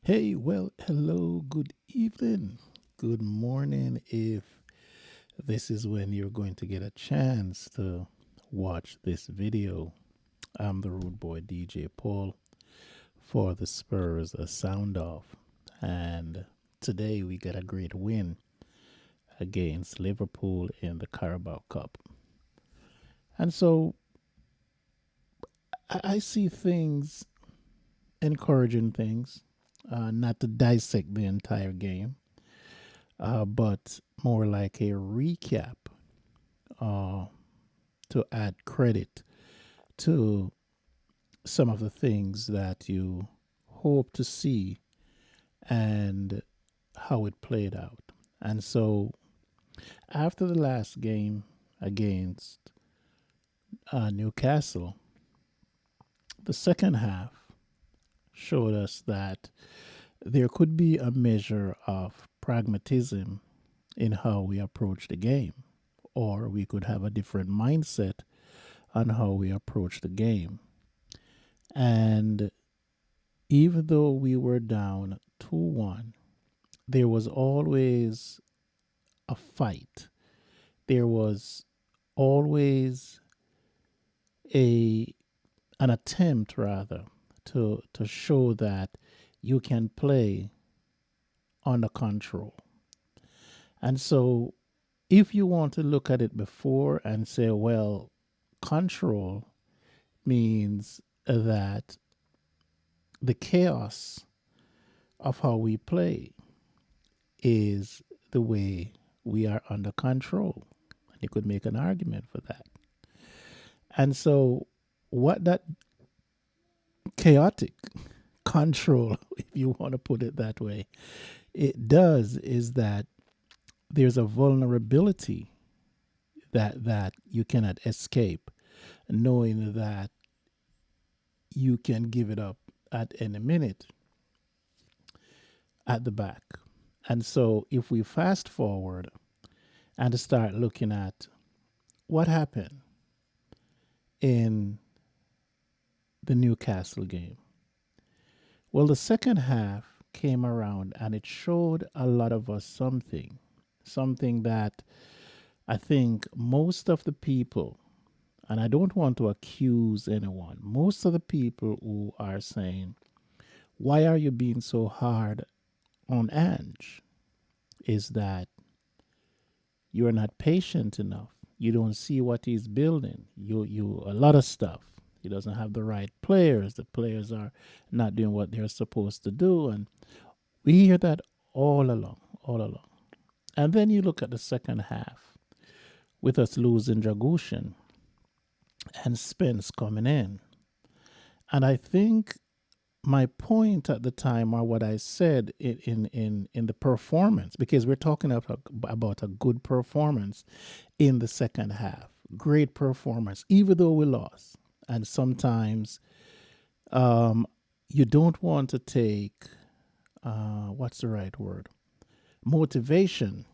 Hey, well, hello, good evening, good morning. If this is when you're going to get a chance to watch this video, I'm the Rude Boy DJ Paul for the Spurs, a sound off. And today we got a great win against Liverpool in the Carabao Cup. And so I see things, encouraging things, not to dissect the entire game, but more like a recap uh, to add credit to some of the things that you hope to see and how it played out. And so, after the last game against Newcastle, the second half showed us that there could be a measure of pragmatism in how we approach the game, or we could have a different mindset on how we approach the game. And even though we were down 2-1, there was always a fight. There was always a an attempt rather to show that you can play under control. And so if you want to look at it before and say, well, control means that the chaos of how we play is the way we are under control. And you could make an argument for that. And so, what that chaotic control, if you want to put it that way, it does is that there's a vulnerability that you cannot escape, knowing that you can give it up at any minute at the back. And so, if we fast forward and start looking at what happened in the Newcastle game, well, the second half came around and it showed a lot of us something that I think most of the people, and I don't want to accuse anyone, most of the people who are saying, why are you being so hard on Ange? Is that you're not patient enough. You don't see what he's building. You a lot of stuff. He doesn't have the right players. The players are not doing what they're supposed to do, and we hear that all along, all along. And then you look at the second half with us losing Dragushin and Spence coming in. And I think my point at the time, or what I said in the performance, because we're talking about a good performance in the second half, great performance, even though we lost. And sometimes um, you don't want to take, what's the right word, motivation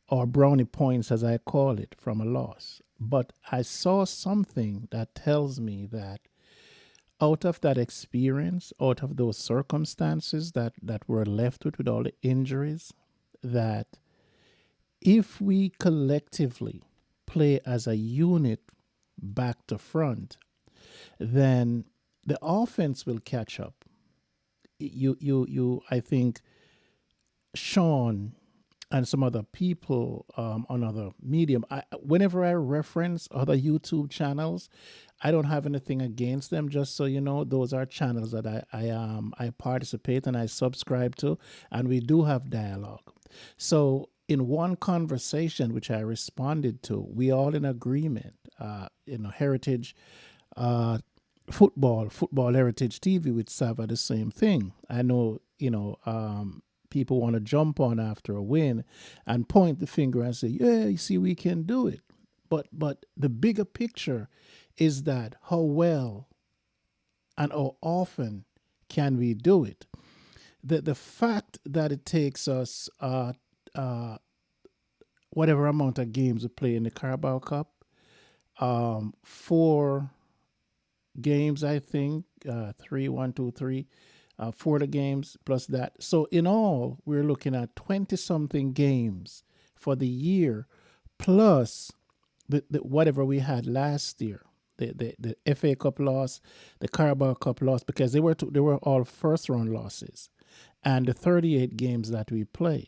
or brownie points, as I call it, from a loss. But I saw something that tells me that out of that experience, out of those circumstances that we're left with all the injuries, that if we collectively play as a unit back to front, then the offense will catch up. I think Sean and some other people on other medium. Whenever I reference other YouTube channels, I don't have anything against them. Just so you know, those are channels that I participate and I subscribe to, and we do have dialogue. So in one conversation which I responded to, we all in agreement. Heritage uh, football heritage TV with Sava the same thing. I know people want to jump on after a win and point the finger and say, yeah, you see, we can do it. But the bigger picture is that how well and how often can we do it? The fact that it takes us uh, whatever amount of games we play in the Carabao Cup, 4 games, I think, 3, 1, 2, 3, 40 games plus that. So in all, we're looking at 20 something games for the year, plus the whatever we had last year. The FA Cup loss, the Carabao Cup loss, because they were all first round losses, and the 38 games that we play.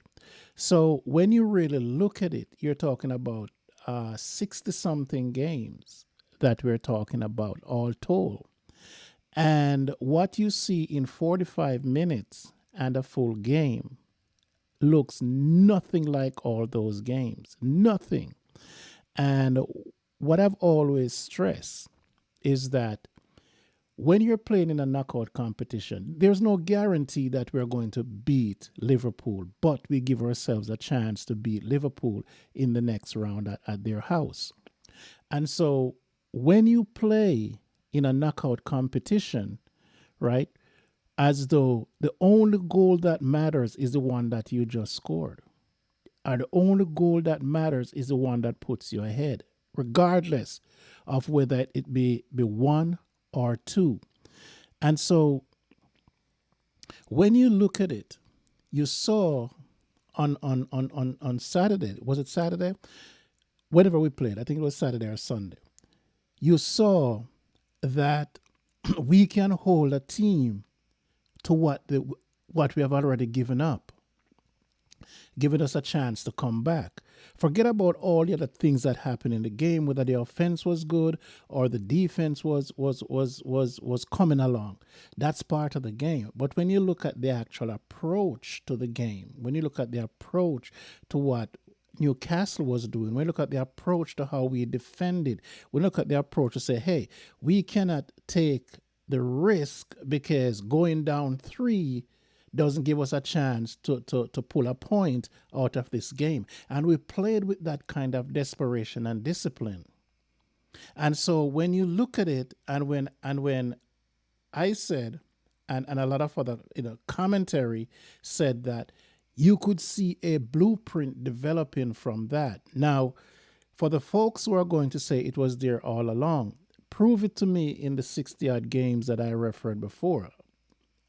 So when you really look at it, you're talking about 60 something games that we're talking about all told. And what you see in 45 minutes and a full game looks nothing like all those games. Nothing. And what I've always stressed is that when you're playing in a knockout competition, there's no guarantee that we're going to beat Liverpool, but we give ourselves a chance to beat Liverpool in the next round at their house. And so when you play in a knockout competition, right, as though the only goal that matters is the one that you just scored, and the only goal that matters is the one that puts you ahead, regardless of whether it be one or two. And so when you look at it, you saw on Saturday, was it Saturday? Whenever we played, I think it was Saturday or Sunday, you saw that we can hold a team to what we have already given up, giving us a chance to come back. Forget about all the other things that happened in the game, whether the offense was good or the defense was coming along. That's part of the game. But when you look at the actual approach to the game, when you look at the approach to what Newcastle was doing, when you look at the approach to how we defended, we look at the approach to say, hey, we cannot take the risk because going down three doesn't give us a chance to pull a point out of this game. And we played with that kind of desperation and discipline. And so when you look at it, and when I said, and a lot of other commentary said that you could see a blueprint developing from that. Now, for the folks who are going to say it was there all along, prove it to me in the 60 odd games that I referred before.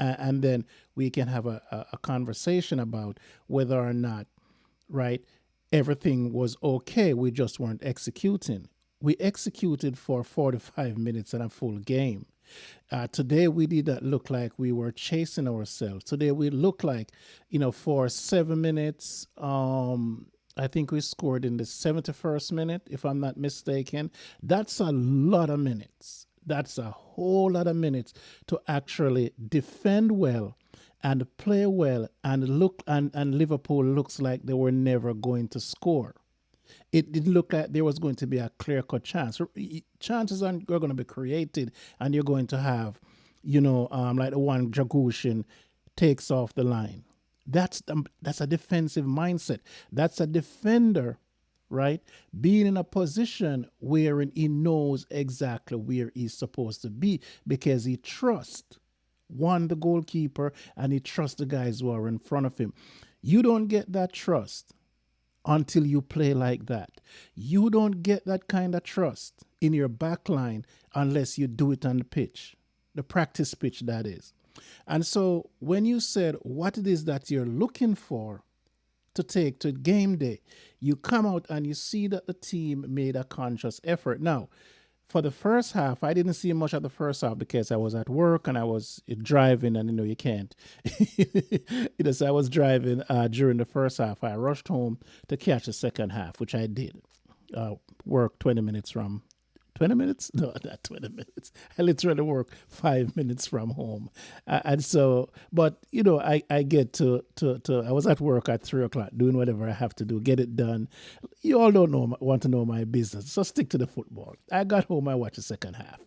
And then we can have a conversation about whether or not, right, everything was okay. We just weren't executing. We executed for 45 minutes and a full game. Today we did not look like we were chasing ourselves. Today we looked like, for 7 minutes, I think we scored in the 71st minute, if I'm not mistaken. That's a lot of minutes. That's a whole lot of minutes to actually defend well and play well and Liverpool looks like they were never going to score. It didn't look like there was going to be a clear-cut chance. Chances are going to be created, and you're going to have, like the one Dragushin takes off the line. That's a defensive mindset. That's a defender, right? Being in a position wherein he knows exactly where he's supposed to be because he trusts the goalkeeper, and he trusts the guys who are in front of him. You don't get that trust until you play like that. You don't get that kind of trust in your back line unless you do it on the pitch, the practice pitch, that is. And so when you said what it is that you're looking for to take to game day, you come out and you see that the team made a conscious effort. Now, for the first half, I didn't see much of the first half because I was at work and I was driving, and you can't. So I was driving during the first half. I rushed home to catch the second half, which I did. Work 20 minutes from 20 minutes? No, not 20 minutes. I literally work 5 minutes from home. And so, but, I get I was at work at 3 o'clock doing whatever I have to do, get it done. You all don't want to know my business, so stick to the football. I got home, I watched the second half.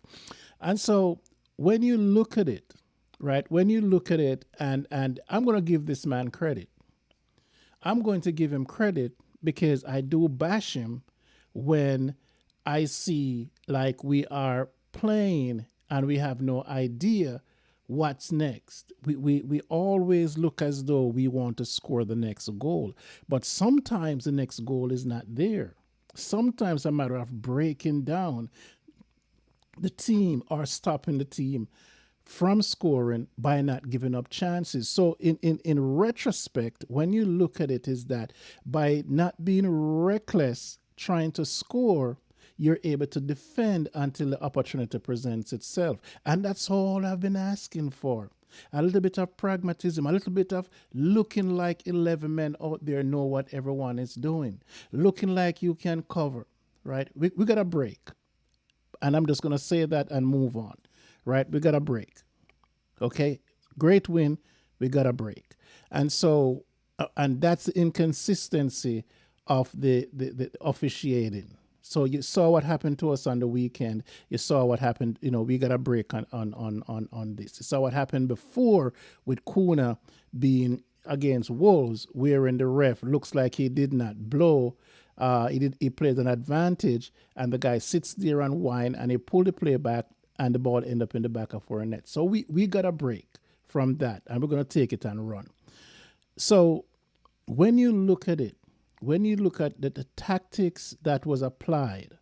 And so when you look at it, right, when you look at it, and I'm going to give this man credit. I'm going to give him credit because I do bash him when I see like we are playing and we have no idea what's next. We always look as though we want to score the next goal, but sometimes the next goal is not there. Sometimes a matter of breaking down the team or stopping the team from scoring by not giving up chances. So in retrospect, when you look at it, is that by not being reckless trying to score, you're able to defend until the opportunity presents itself. And that's all I've been asking for. A little bit of pragmatism, a little bit of looking like 11 men out there know what everyone is doing, looking like you can cover, right? We got a break. And I'm just going to say that and move on, right? We got a break. Okay, great win. We got a break, and so and that's the inconsistency of the officiating. So you saw what happened to us on the weekend. You saw what happened. We got a break on this. You saw what happened before with Kuna being against Wolves, wherein the ref looks like he did not blow. He played an advantage, and the guy sits there and whine, and he pulled the play back, and the ball ended up in the back of our net. So we got a break from that, and we're going to take it and run. So when you look at it, when you look at the tactics that was applied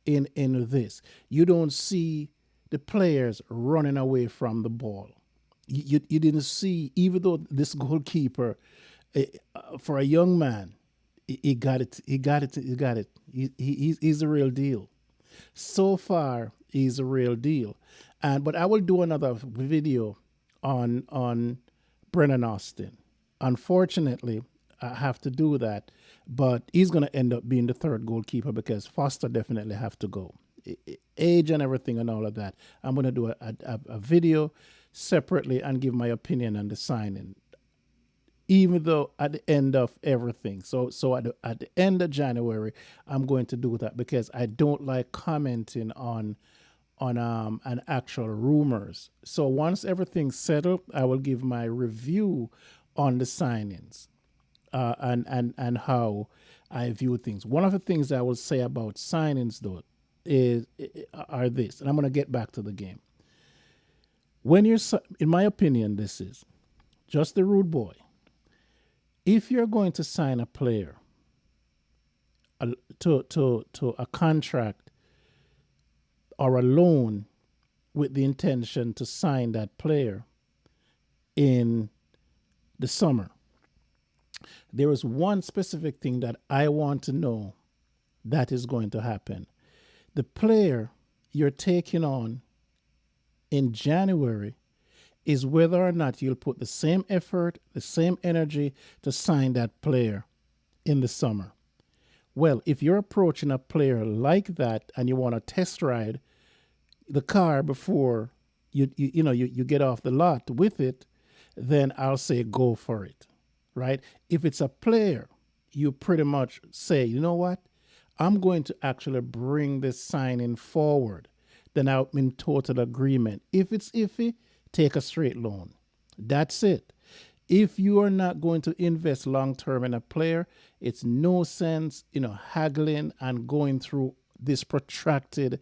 in this, you don't see the players running away from the ball. You didn't see, even though this goalkeeper, for a young man, he got it. He got it. He got it. He's the real deal. So far, he's a real deal. But I will do another video on Brennan Austin. Unfortunately, I have to do that, but he's going to end up being the third goalkeeper because Foster definitely have to go. Age and everything and all of that. I'm going to do a video separately and give my opinion on the signing, even though at the end of everything. So at the end of January, I'm going to do that because I don't like commenting on an actual rumors. So once everything's settled, I will give my review on the signings, and how I view things. One of the things I will say about signings though are this, and I'm going to get back to the game. When you're, in my opinion, this is just the rude boy. If you're going to sign a player to a contract or a loan with the intention to sign that player in the summer, there is one specific thing that I want to know that is going to happen. The player you're taking on in January is whether or not you'll put the same effort, the same energy to sign that player in the summer. Well, if you're approaching a player like that and you want to test ride the car before you get off the lot with it, then I'll say go for it, right? If it's a player, you pretty much say, you know what, I'm going to actually bring this signing forward, then I'm in total agreement. If it's iffy, take a straight loan. That's it. If you are not going to invest long term in a player, it's no sense, haggling and going through this protracted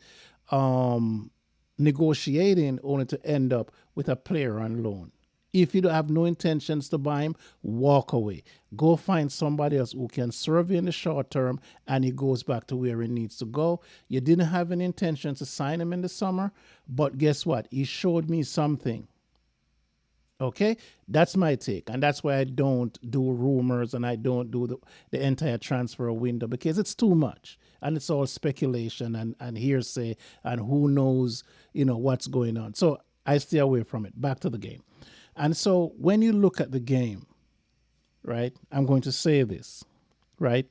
negotiating only to end up with a player on loan. If you don't have no intentions to buy him, walk away. Go find somebody else who can serve you in the short term and he goes back to where he needs to go. You didn't have an intention to sign him in the summer, but guess what? He showed me something. Okay, that's my take, and that's why I don't do rumors and I don't do the entire transfer window because it's too much and it's all speculation and hearsay and who knows what's going on. So I stay away from it. Back to the game. And so when you look at the game, right, I'm going to say this, right,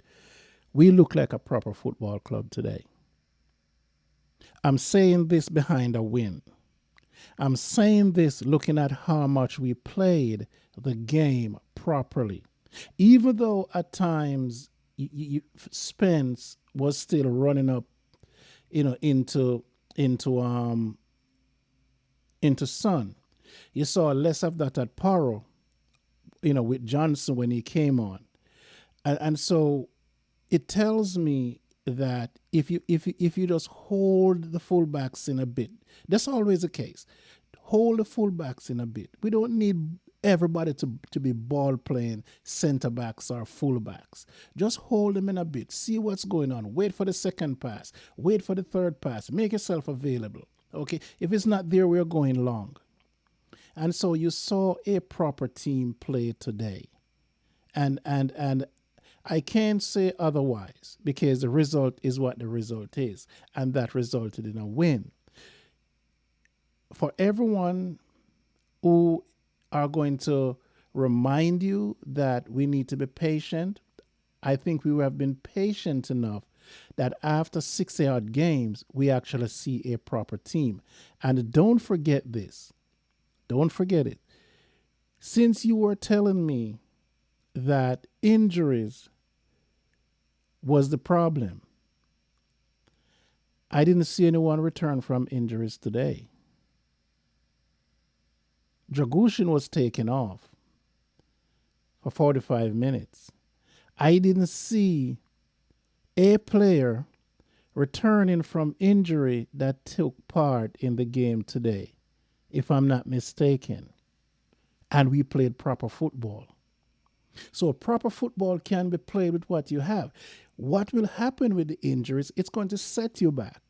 we look like a proper football club today. I'm saying this behind a win. I'm saying this looking at how much we played the game properly. Even though at times Spence was still running up, into Sun. You saw less of that at Paro, with Johnson when he came on. And so it tells me that if you just hold the fullbacks in a bit, that's always the case. Hold the fullbacks in a bit. We don't need everybody to be ball playing center backs or fullbacks. Just hold them in a bit. See what's going on. Wait for the second pass. Wait for the third pass. Make yourself available. Okay. If it's not there, we're going long. And so you saw a proper team play today. And I can't say otherwise because the result is what the result is, and that resulted in a win. For everyone who are going to remind you that we need to be patient, I think we have been patient enough that after 6 odd games, we actually see a proper team. And don't forget this. Don't forget it. Since you were telling me that injuries was the problem, I didn't see anyone return from injuries today. Dragushin was taken off for 45 minutes. I didn't see a player returning from injury that took part in the game today, if I'm not mistaken. And we played proper football. So proper football can be played with what you have. What will happen with the injuries? It's going to set you back.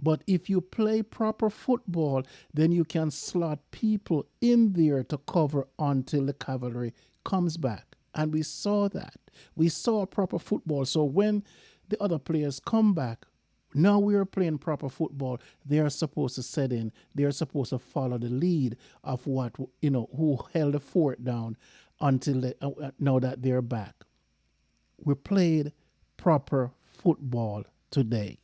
But if you play proper football, then you can slot people in there to cover until the cavalry comes back. And we saw that. We saw proper football. So when the other players come back, now we are playing proper football. They are supposed to set in. They are supposed to follow the lead of what, who held the fort down until now that they're back. We played proper football today.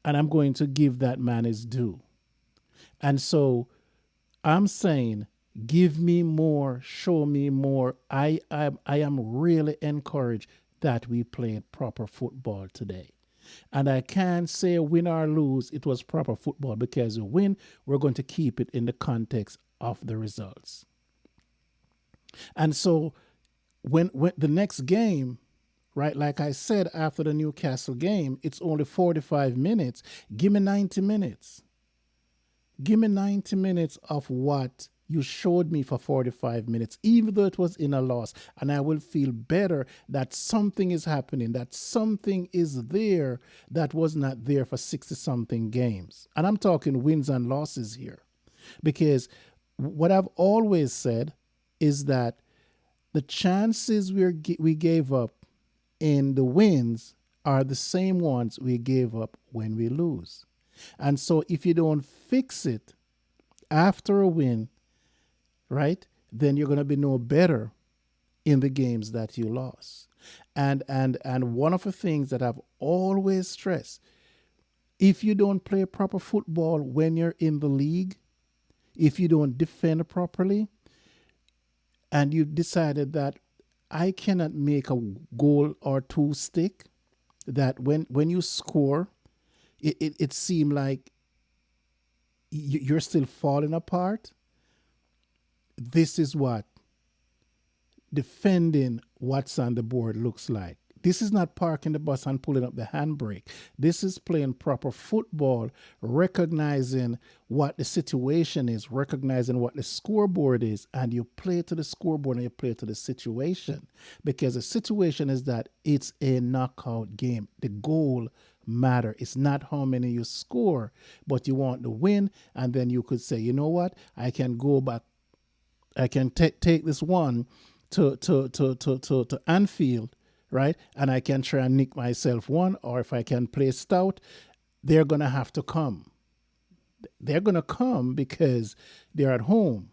And I'm going to give that man his due. And so I'm saying, give me more, show me more. I am really encouraged that we played proper football today. And I can't say win or lose, it was proper football, because a win, we're going to keep it in the context of the results. And so when the next game, right, like I said, after the Newcastle game, it's only 45 minutes. Give me 90 minutes. Give me 90 minutes of what you showed me for 45 minutes, even though it was in a loss. And I will feel better that something is happening, that something is there that was not there for 60-something games. And I'm talking wins and losses here. Because what I've always said is that the chances we gave up in the wins are the same ones we gave up when we lose. And so if you don't fix it after a win, right, then you're going to be no better in the games that you lost. And one of the things that I've always stressed, if you don't play proper football when you're in the league, if you don't defend properly, and you've decided that I cannot make a goal or two stick, that when you score, it seemed like you're still falling apart. This is what defending what's on the board looks like. This is not parking the bus and pulling up the handbrake. This is playing proper football, recognizing what the situation is, recognizing what the scoreboard is, and you play to the scoreboard and you play to the situation. Because the situation is that it's a knockout game. The goal matter. It's not how many you score, but you want the win, and then you could say, you know what, I can go back, I can take this one to Anfield, right? And I can try and nick myself one, or if I can play stout, they're going to have to come. They're going to come because they're at home.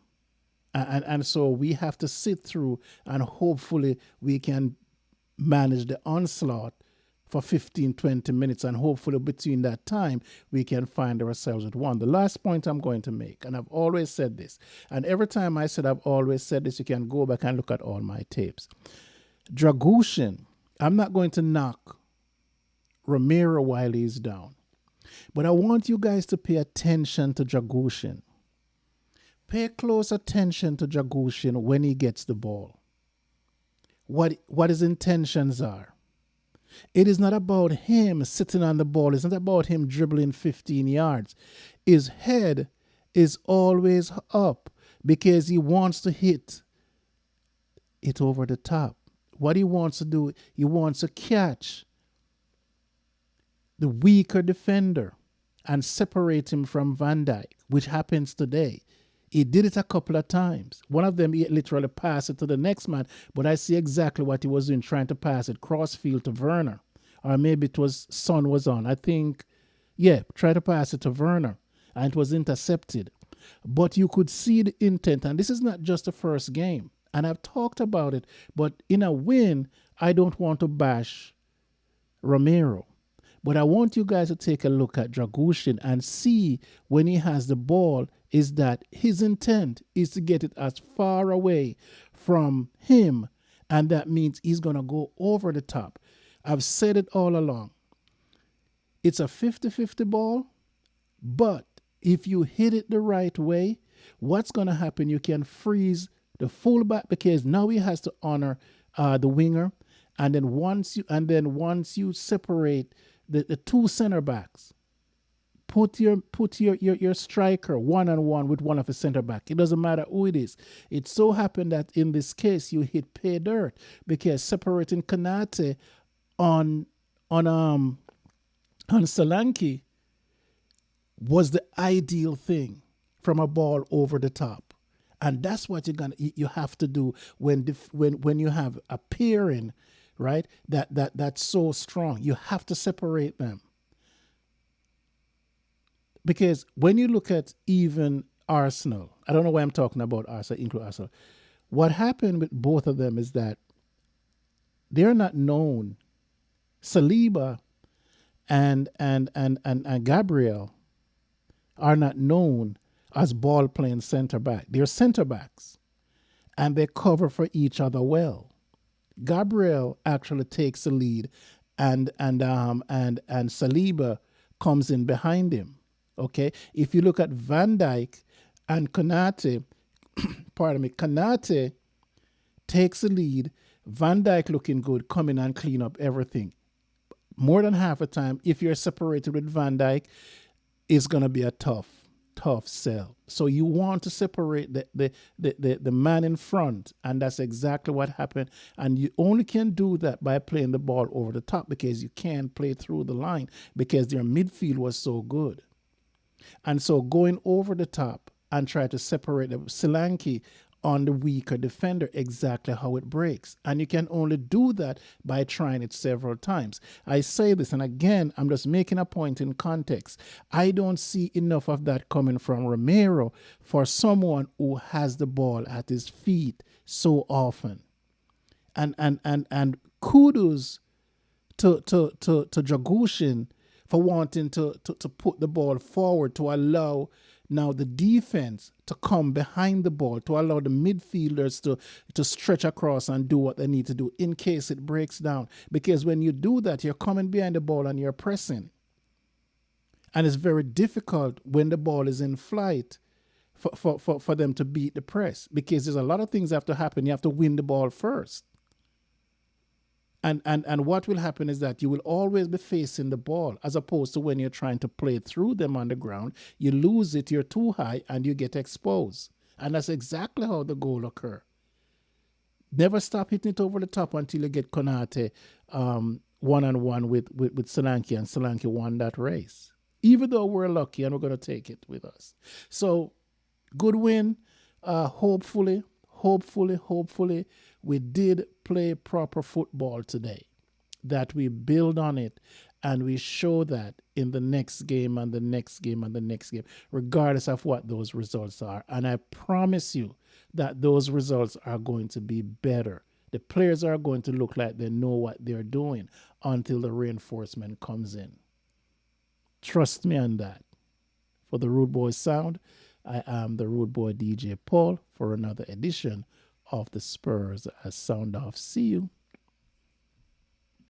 And so we have to sit through, and hopefully we can manage the onslaught for 15, 20 minutes. And hopefully between that time, we can find ourselves at one. The last point I'm going to make, and I've always said this, and every time I said I've always said this, you can go back and look at all my tapes. Dragushin, I'm not going to knock Romero while he's down, but I want you guys to pay attention to Dragushin. Pay close attention to Dragushin when he gets the ball. What his intentions are. It is not about him sitting on the ball. It's not about him dribbling 15 yards. His head is always up because he wants to hit it over the top. What he wants to do, he wants to catch the weaker defender and separate him from Van Dijk, which happens today. He did it a couple of times. One of them, he literally passed it to the next man, but I see exactly what he was doing, trying to pass it crossfield to Werner. Or maybe it was Son was on. I think, yeah, try to pass it to Werner, and it was intercepted. But you could see the intent, and this is not just the first game. And I've talked about it, but in a win, I don't want to bash Romero. But I want you guys to take a look at Dragushin and see when he has the ball is that his intent is to get it as far away from him, and that means he's going to go over the top. I've said it all along. It's a 50-50 ball, but if you hit it the right way, what's going to happen? You can freeze the fullback because now he has to honor the winger, and then once you separate the two center backs, put your striker one on one with one of the center back. It doesn't matter who it is. It so happened that in this case you hit pay dirt because separating Kanate on Solanke was the ideal thing from a ball over the top. And that's what you have to do when you have a pairing, right? That's so strong. You have to separate them. Because when you look at even Arsenal, I don't know why I'm talking about Arsenal, include Arsenal. What happened with both of them is that they're not known. Saliba and Gabriel are not known as ball playing center back. They're center backs, and they cover for each other well. Gabriel actually takes the lead, and Saliba comes in behind him. Okay, if you look at Van Dijk and Konate, pardon me, Konate takes the lead. Van Dijk looking good, come in and clean up everything. More than half the time, if you're separated with Van Dijk, it's gonna be a tough sell. So you want to separate the man in front, and that's exactly what happened. And you only can do that by playing the ball over the top because you can't play through the line because their midfield was so good. And so going over the top and try to separate the Solanke on the weaker defender, exactly how it breaks. And you can only do that by trying it several times. I say this, and again, I'm just making a point in context. I don't see enough of that coming from Romero for someone who has the ball at his feet so often. And kudos to Dragushin for wanting to put the ball forward to allow now the defense to come behind the ball, to allow the midfielders to stretch across and do what they need to do in case it breaks down. Because when you do that, you're coming behind the ball and you're pressing. And it's very difficult when the ball is in flight for them to beat the press because there's a lot of things that have to happen. You have to win the ball first. And what will happen is that you will always be facing the ball as opposed to when you're trying to play through them on the ground. You lose it, you're too high, and you get exposed. And that's exactly how the goal occurs. Never stop hitting it over the top until you get Konate one-on-one with Solanke, and Solanke won that race. Even though we're lucky and we're going to take it with us. So, good win. Hopefully, we did play proper football today, that we build on it and we show that in the next game and the next game and the next game, regardless of what those results are. And I promise you that those results are going to be better. The players are going to look like they know what they're doing until the reinforcement comes in. Trust me on that. For the Rude Boy Sound, I am the Rude Boy DJ Paul for another edition of the Spurs as Sound Off. See you.